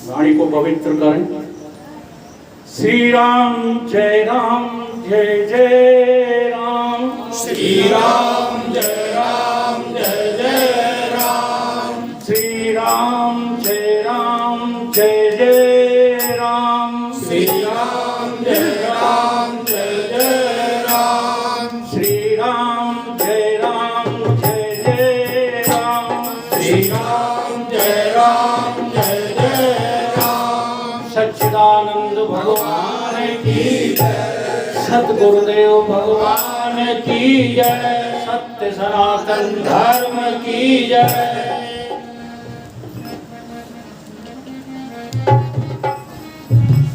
वाणी को पवित्र करें। श्री राम जय जय राम, श्री राम जय जय राम, श्री राम जय जय राम, श्री राम जय जय राम, श्री राम जय जय राम, श्री राम जय जय राम। सच्चिदानंद भगवान की जय, सतगुरुदेव भगवान की जय, सत्य सनातन धर्म की जय।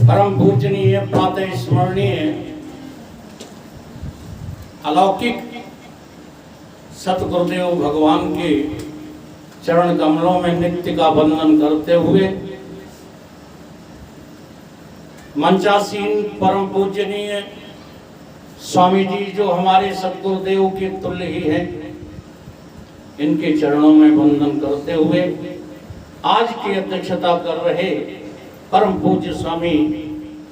परम पूजनीय प्रातः स्मरणीय अलौकिक सतगुरुदेव भगवान के चरण कमलों में नित्य का वंदन करते हुए मंचासीन परम पूजनीय स्वामी जी जो हमारे सतगुरुदेव के तुल्य ही हैं, इनके चरणों में वंदन करते हुए आज की अध्यक्षता कर रहे परम पूज्य स्वामी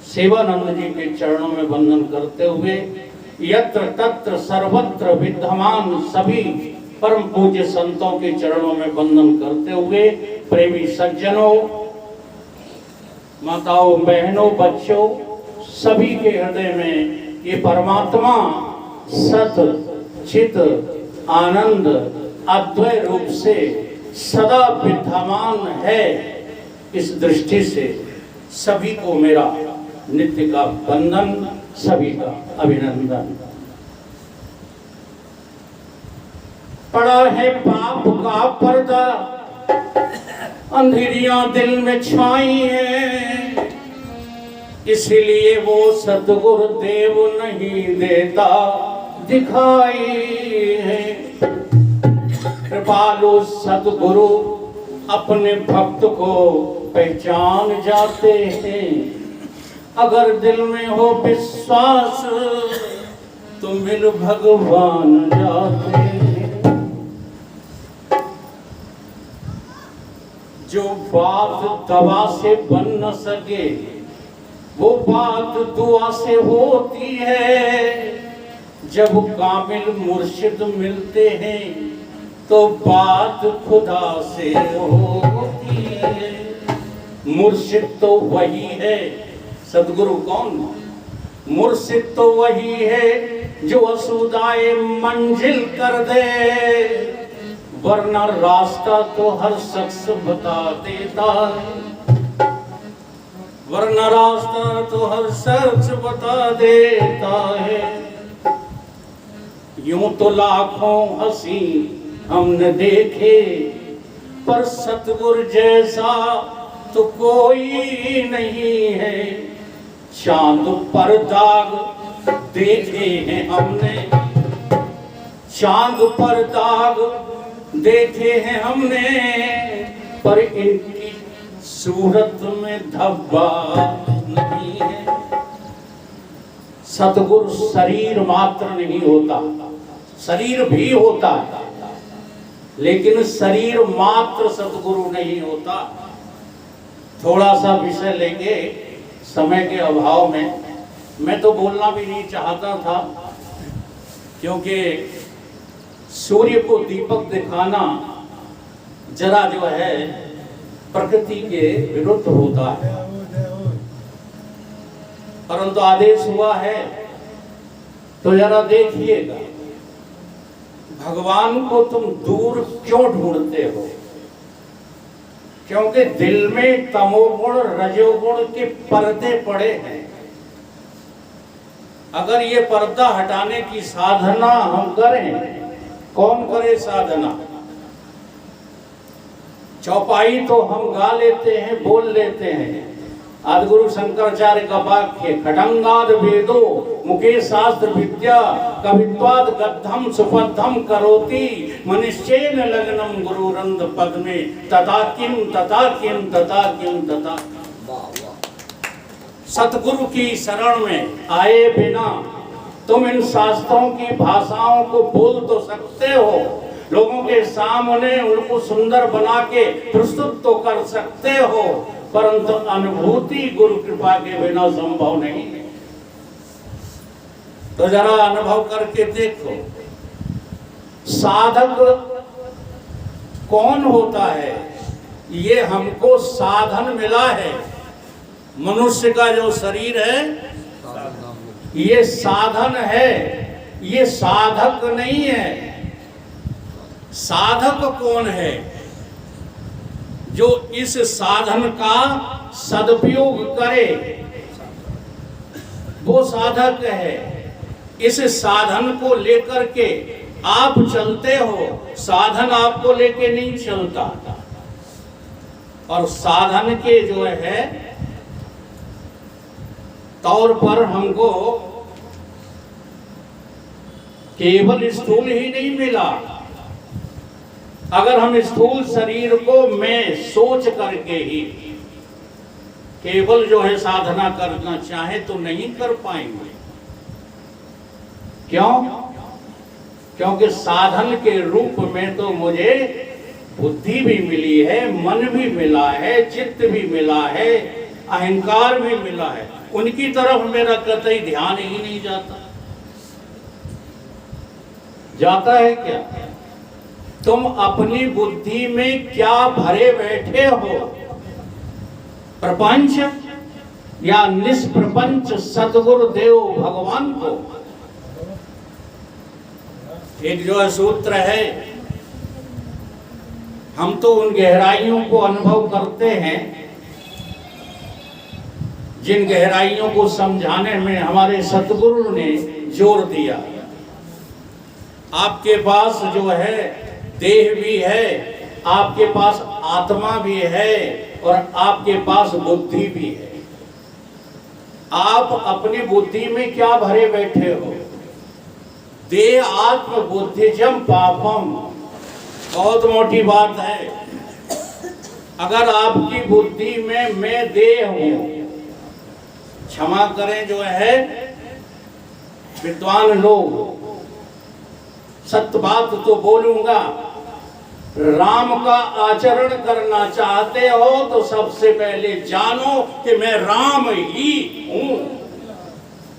सेवानंद जी के चरणों में वंदन करते हुए यत्र तत्र सर्वत्र विद्यमान सभी परम पूज्य संतों के चरणों में वंदन करते हुए प्रेमी सज्जनों, माताओं, बहनों, बच्चों, सभी के हृदय में ये परमात्मा सत चित आनंद अद्वय रूप से सदा विद्यमान है, इस दृष्टि से सभी को मेरा नित्य का वंदन, सभी का अभिनंदन। पड़ा है पाप का पर्दा, अंधेरियां दिल में छाई हैं, इसलिए वो सतगुरुदेव नहीं देता दिखाई है। कृपालु सतगुरु अपने भक्त को पहचान जाते हैं, अगर दिल में हो विश्वास तो मिल भगवान जाते हैं। जो बात दवा से बन न सके वो बात दुआ से होती है, जब कामिल मुर्शिद मिलते हैं तो बात खुदा से होती है। मुर्शिद तो वही है, सतगुरु कौन? मुर्शिद तो वही है जो असुदाए मंजिल कर दे, वरना रास्ता तो हर शख्स बता देता है, वरना रास्ता तो हर शख्स बता देता है। यूं तो लाखों हंसी हमने देखे, पर सतगुरु जैसा तो कोई नहीं है। चांद पर दाग देखे हैं हमने, चांद पर दाग देखे हैं हमने, पर इनकी सूरत में धब्बा नहीं है। सतगुरु शरीर मात्र नहीं होता, शरीर भी होता है, लेकिन शरीर मात्र सतगुरु नहीं होता। थोड़ा सा विषय लेंगे, समय के अभाव में मैं तो बोलना भी नहीं चाहता था, क्योंकि सूर्य को दीपक दिखाना जरा जो है प्रकृति के विरुद्ध होता है, परंतु आदेश हुआ है तो जरा देखिएगा, भगवान को तुम दूर क्यों ढूंढते हो? क्योंकि दिल में तमोगुण रजोगुण के पर्दे पड़े हैं। अगर ये पर्दा हटाने की साधना हम करें, कौन करे साधना? चौपाई तो हम गा लेते हैं, बोल लेते हैं। आदिगुरु शंकराचार्य का वाक्य, खडंगाद वेदो मुखे शास्त्र विद्या कवित्वाद गद्धम सुपद्धम करोति मनुष्येन लग्नम गुरुरंद पद में तथा किम तथा किम तथा किम तथा। सतगुरु की शरण में आए बिना तुम इन शास्त्रों की भाषाओं को बोल तो सकते हो, लोगों के सामने उनको सुंदर बना के प्रस्तुत तो कर सकते हो, परंतु अनुभूति गुरु कृपा के बिना संभव नहीं है। तो जरा अनुभव करके देखो, साधक कौन होता है? ये हमको साधन मिला है। मनुष्य का जो शरीर है ये साधन है, ये साधक नहीं है। साधक कौन है? जो इस साधन का सदुपयोग करे, वो साधक है। इस साधन को लेकर के आप चलते हो, साधन आपको लेके नहीं चलता। और साधन के जो है तौर पर हमको केवल स्थूल ही नहीं मिला। अगर हम स्थूल शरीर को मैं सोच करके ही केवल जो है साधना करना चाहे तो नहीं कर पाएंगे। क्यों? क्योंकि साधन के रूप में तो मुझे बुद्धि भी मिली है, मन भी मिला है, चित्त भी मिला है, अहंकार भी मिला है। उनकी तरफ मेरा कतई ध्यान ही नहीं जाता। जाता है क्या? तुम अपनी बुद्धि में क्या भरे बैठे हो? प्रपंच या निष्प्रपंच सतगुरु देव भगवान को? एक जो सूत्र है, हम तो उन गहराइयों को अनुभव करते हैं जिन गहराइयों को समझाने में हमारे सतगुरु ने जोर दिया। आपके पास जो है देह भी है, आपके पास आत्मा भी है और आपके पास बुद्धि भी है। आप अपनी बुद्धि में क्या भरे बैठे हो? देह आत्म बुद्धिजम पापम, बहुत मोटी बात है। अगर आपकी बुद्धि में मैं देह हूं, क्षमा करें जो है विद्वान लोग, सत्य बात तो बोलूंगा, राम का आचरण करना चाहते हो तो सबसे पहले जानो कि मैं राम ही हूं।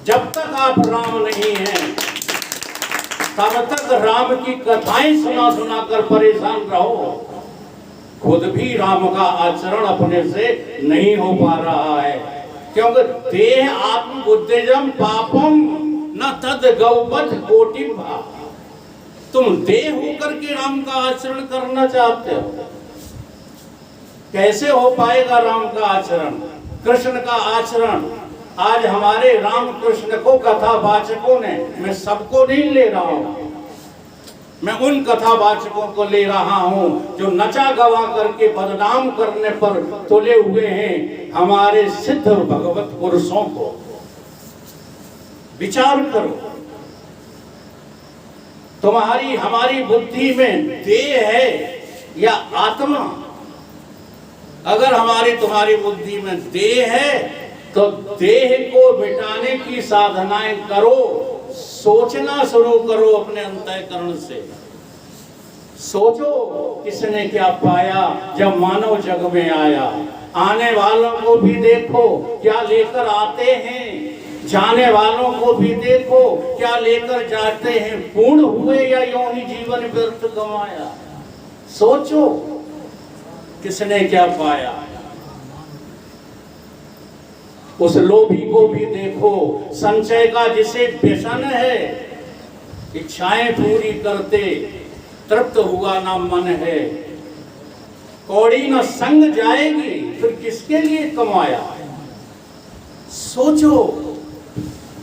जब तक आप राम नहीं हैं तब तक राम की कथाएं सुना सुना कर परेशान रहो। खुद भी राम का आचरण अपने से नहीं हो पा रहा है, क्योंकि देह आत्म बुद्धिजम पापम न तद गौपथ कोटि भा। तुम देह होकर के राम का आचरण करना चाहते हो, कैसे हो पाएगा राम का आचरण, कृष्ण का आचरण? आज हमारे राम कृष्ण को कथावाचकों ने, मैं सबको नहीं ले रहा हूं, मैं उन कथावाचकों को ले रहा हूं जो नचा गवा करके बदनाम करने पर तुले हुए हैं हमारे सिद्ध भगवत पुरुषों को। विचार करो, तुम्हारी हमारी बुद्धि में देह है या आत्मा? अगर हमारी तुम्हारी बुद्धि में देह है तो देह को मिटाने की साधनाएं करो, सोचना शुरू करो अपने अंतःकरण से। सोचो किसने क्या पाया जब मानव जग में आया। आने वालों को भी देखो क्या लेकर आते हैं, जाने वालों को भी देखो क्या लेकर जाते हैं। पूर्ण हुए या यूं ही जीवन व्यर्थ गंवाया? सोचो किसने क्या पाया। उस लोभी को भी देखो, संचय का जिसे व्यसन है, इच्छाएं पूरी करते तृप्त हुआ ना मन है। कौड़ी न संग जाएगी फिर किसके लिए कमाया? सोचो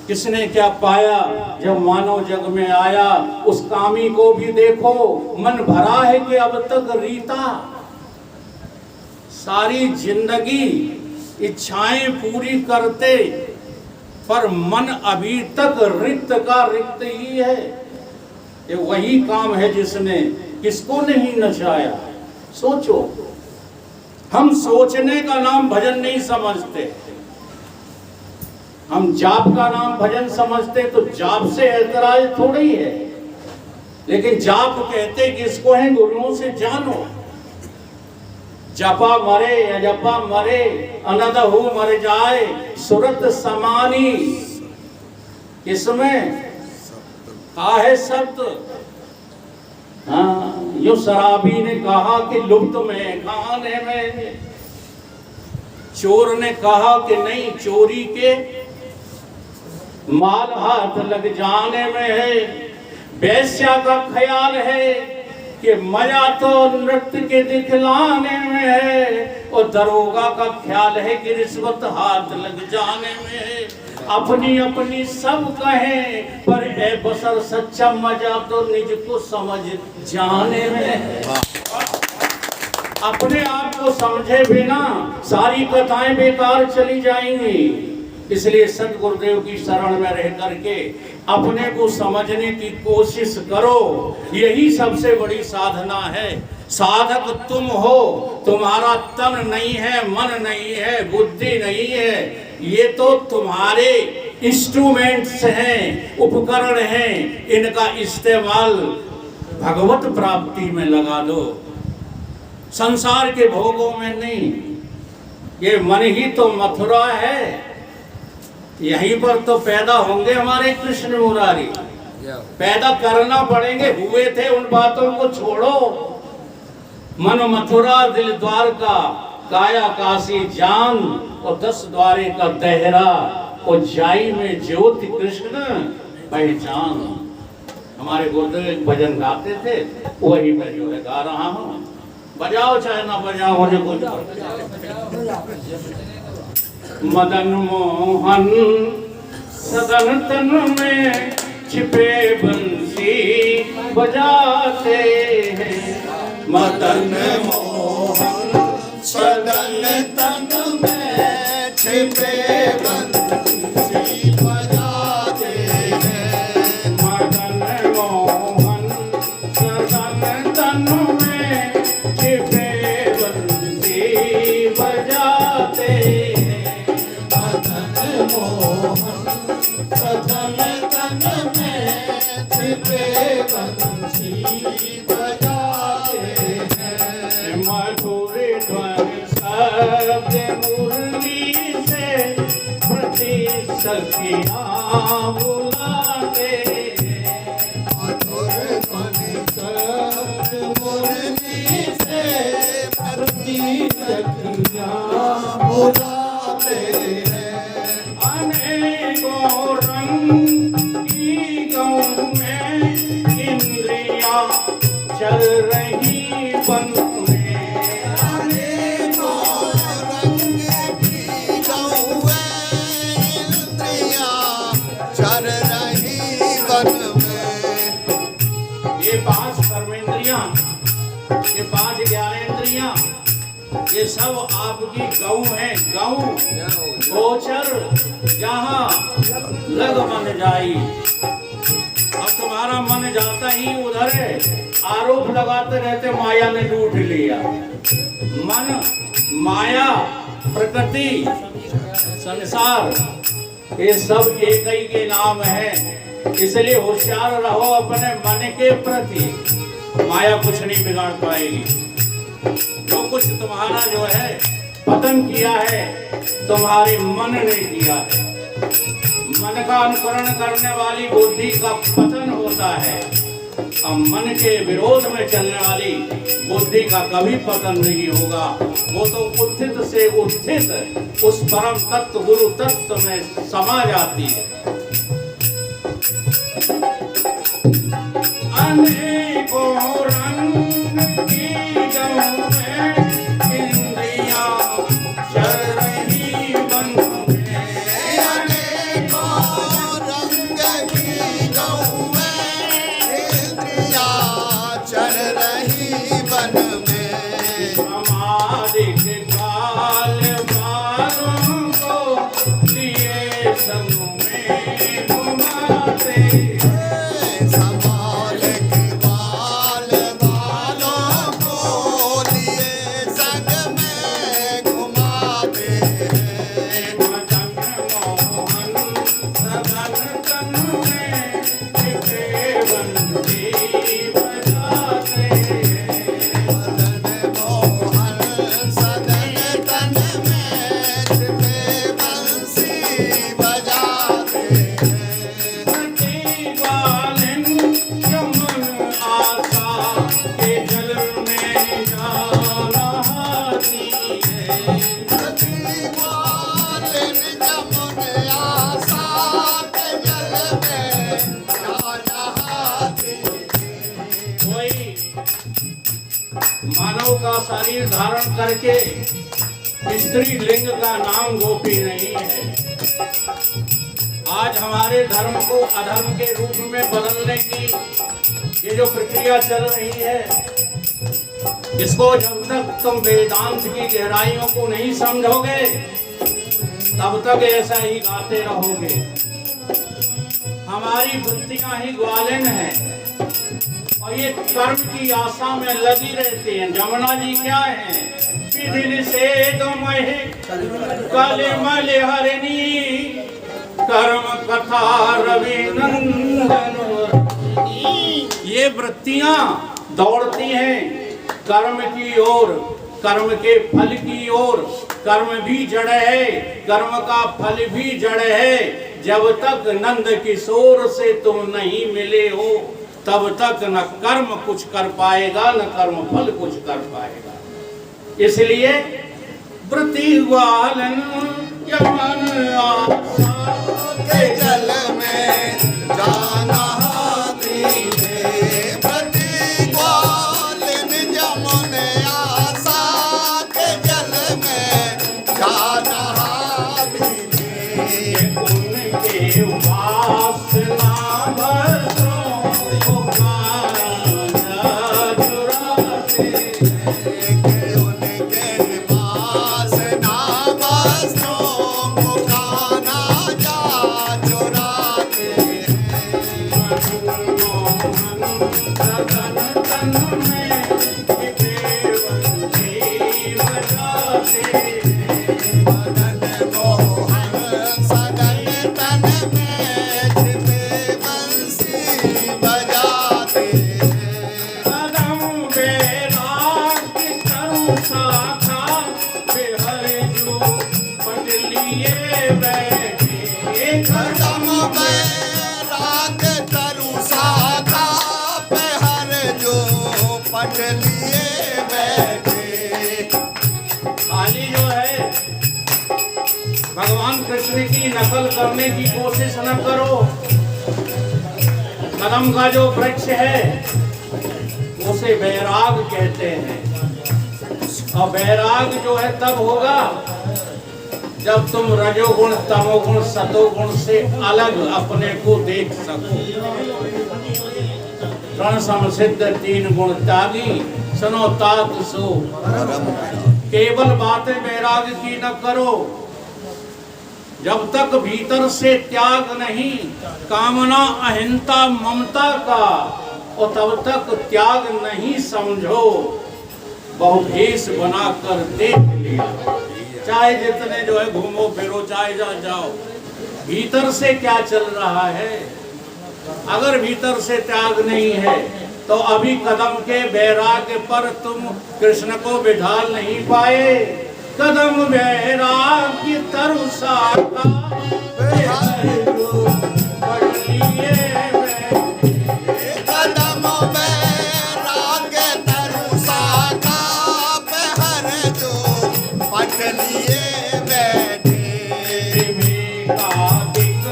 किसने क्या पाया जब मानव जग में आया। उस कामी को भी देखो, मन भरा है कि अब तक रीता। सारी जिंदगी इच्छाएं पूरी करते पर मन अभी तक रिक्त का रिक्त ही है। ये वही काम है जिसने किसको नहीं नचाया। सोचो, हम सोचने का नाम भजन नहीं समझते, हम जाप का नाम भजन समझते। तो जाप से ऐतराज थोड़ी है, लेकिन जाप कहते किसको है? गुरुओं से जानो। जपा मरे अजपा मरे अनदहु मर जाए सुरत समानी। इसमें आहे सत्य। हाँ, यो शराबी ने कहा कि लुप्त में खाने में, चोर ने कहा कि नहीं चोरी के माल हाथ लग जाने में है। वेश्या का ख्याल है कि मजा तो नृत्य के दिखलाने में है, और दरोगा का ख्याल है कि रिश्वत हाथ लग जाने में है। अपनी अपनी सब कहें पर है बसर सच्चा मजा तो निज को समझ जाने में है। अपने आप को समझे बिना सारी कथाएं बेकार चली जाएंगी। इसलिए सतगुरुदेव की शरण में रह करके अपने को समझने की कोशिश करो। यही सबसे बड़ी साधना है। साधक तुम हो, तुम्हारा तन नहीं है, मन नहीं है, बुद्धि नहीं है, ये तो तुम्हारे इंस्ट्रूमेंट्स हैं, उपकरण हैं। इनका इस्तेमाल भगवत प्राप्ति में लगा दो, संसार के भोगों में नहीं। ये मन ही तो मथुरा है, यहीं पर तो पैदा होंगे हमारे कृष्ण मुरारी। पैदा करना पड़ेंगे, हुए थे उन बातों को छोड़ो। मन मथुरा दिल द्वारका, काया काशी जान, और 10 द्वारे का दहरा, और जाई में ज्योति कृष्ण पहचान। हमारे गुरुदेव एक भजन गाते थे, वही मैं जो है गा रहा हूँ। बजाओ चाहे ना बजाओ, मुझे कोई मदन मोहन सदन तन में छिपे बंसी बजाते हैं। मदन मोहन सदन तन में छिपे बंसी बजाते हैं। मदन मोहन सदन तन में छिपे बंसी बजाते हैं। मदन मोहन सदन तन में छिपे बंसी बजाते हैं। मधुर ध्वनि शब्द मुरली से प्रति सखियाँ बुलाते हैं। मधुर ध्वनि शब्द मुरली से प्रति सखियाँ बुलाते हैं। अनेकों रंग की गौ में इंद्रियाँ चल रही बन में। अनेकों रंग की गौएं इंद्रियाँ चर रही वन में। ये 5 कर्मेंद्रियाँ, ये 5 ज्ञानेंद्रियाँ, ये सब आपकी गौ हैं। गौ गोचर जहाँ लग मन जाई। अब तुम्हारा मन जाता ही उधर है, आरोप लगाते रहते माया ने लूट लिया। मन, माया, प्रकृति, संसार, ये सब एक ही के नाम है। इसलिए होशियार रहो अपने मन के प्रति, माया कुछ नहीं बिगाड़ पाएगी। जो कुछ तुम्हारा जो है पतन किया है, तुम्हारे मन ने किया है। मन का अनुकरण करने वाली बुद्धि का पतन होता है, और मन के विरोध में चलने वाली बुद्धि का कभी पतन नहीं होगा। वो तो उत्थित से उत्थित उस परम तत्व गुरु तत्व में समा जाती है। अनेकों रंग की गौएं इंद्रियाँ चल रही वन में। अनेकों रंग की गौएं इंद्रियाँ चर रही वन में। समाधिक काल बालों को लिए संग में घुमाते। संभाल के बाल बालों को का शरीर धारण करके स्त्री लिंग का नाम गोपी नहीं है। आज हमारे धर्म को अधर्म के रूप में बदलने की ये जो प्रक्रिया चल रही है, इसको जब तक तुम वेदांत की गहराइयों को नहीं समझोगे तब तक ऐसा ही गाते रहोगे। हमारी वृत्तियां ही ग्वालिन हैं और ये कर्म की आशा में लगी रहती हैं। जमुना जी क्या है? विधिन से दमहि कलिमल हरिणी कर्म कथा रवि नंदन। ये वृत्तियां दौड़ती हैं कर्म की ओर, कर्म के फल की ओर। कर्म भी जड़ है, कर्म का फल भी जड़ है। जब तक नंद किशोर से तुम नहीं मिले हो तब तक न कर्म कुछ कर पाएगा न कर्म फल कुछ कर पाएगा। इसलिए वृत्ति ग्वालन यमन आशा के जल में जाना दीने, वृत्ति ग्वालिन यमुन आशा के जल में जाना दीने। उनके वासना भस्मों को काया चुराते उनके वासना वस्त्रों को खाना जा चुराते मदन मोहन सदन तन में छिपे बंसी बजाते कदम बेराग की तरु शाखा पे हरे जो पटलिए बैठे। कदम बैराग तरु शाखा पे हर जो पट लिए बैठे। खाली जो है भगवान कृष्ण की नकल करने की कोशिश न करो। कदम का जो वृक्ष है उसे बैराग कहते हैं। और बैराग जो है तब होगा जब तुम रजोगुण तमोगुण सतोगुण से अलग अपने को देख सको। रण समसिद्ध तीन गुण त्यागी सुनो तात सो। केवल बातें बैराग की न करो। जब तक भीतर से त्याग नहीं, कामना अहिंसा ममता का, और तब तक त्याग नहीं समझो। बहुभेष बनाकर देख लिया, चाहे जितने जो है घूमो फिरो, चाहे जाओ, भीतर से क्या चल रहा है। अगर भीतर से त्याग नहीं है तो अभी कदम के बैराग पर तुम कृष्ण को बिठा नहीं पाए। कदम बैराग की तरु शाखा पे हर जो पटलिए बैठे। कदम बैराग तरु शाखा पे हर जो पट लिए बैठे। विवेकाधिक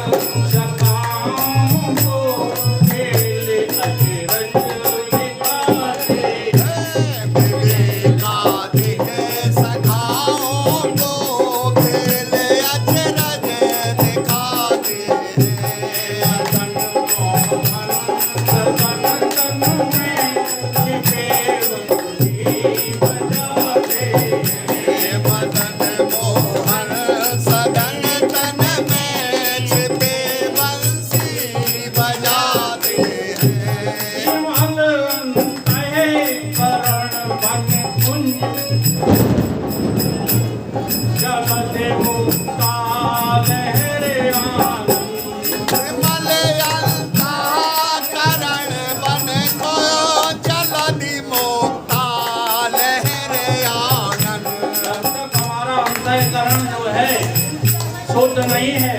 सखाओं को खेल अचरज दिखाते। विवेकाधिक सखाओं को खेल अचरज दिखाते। तन मोहन सदन तन में छिपे बंसी बजाते। मदन मोहन सदन तन में छिपे बंसी बजाते हैं। विमल अंतः करण बन कुंज जगत मुक्ता लहरे आनंद। विमल अंतःकरण बन को जलधि मुक्ता लहरे आनंद। जब तक हमारा अंतःकरण जो है शुद्ध नहीं है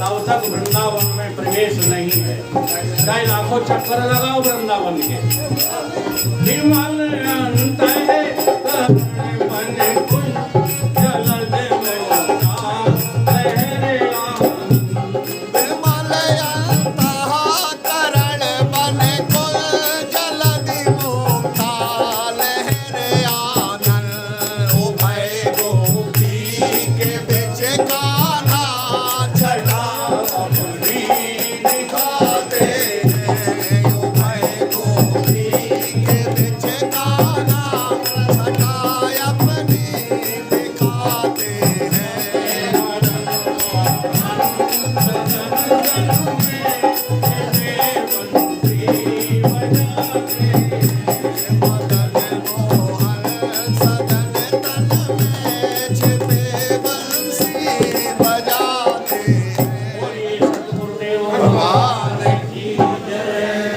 तब तक वृंदावन में प्रवेश नहीं है। चाहे लाखों चक्कर लगाओ वृंदावन के। विमल अंतःकरण बन कुंज जलध मुक्ता लहरे आनंद। विमल अंतःकरण बन को जलधि मुक्ता लहरे छिपे वन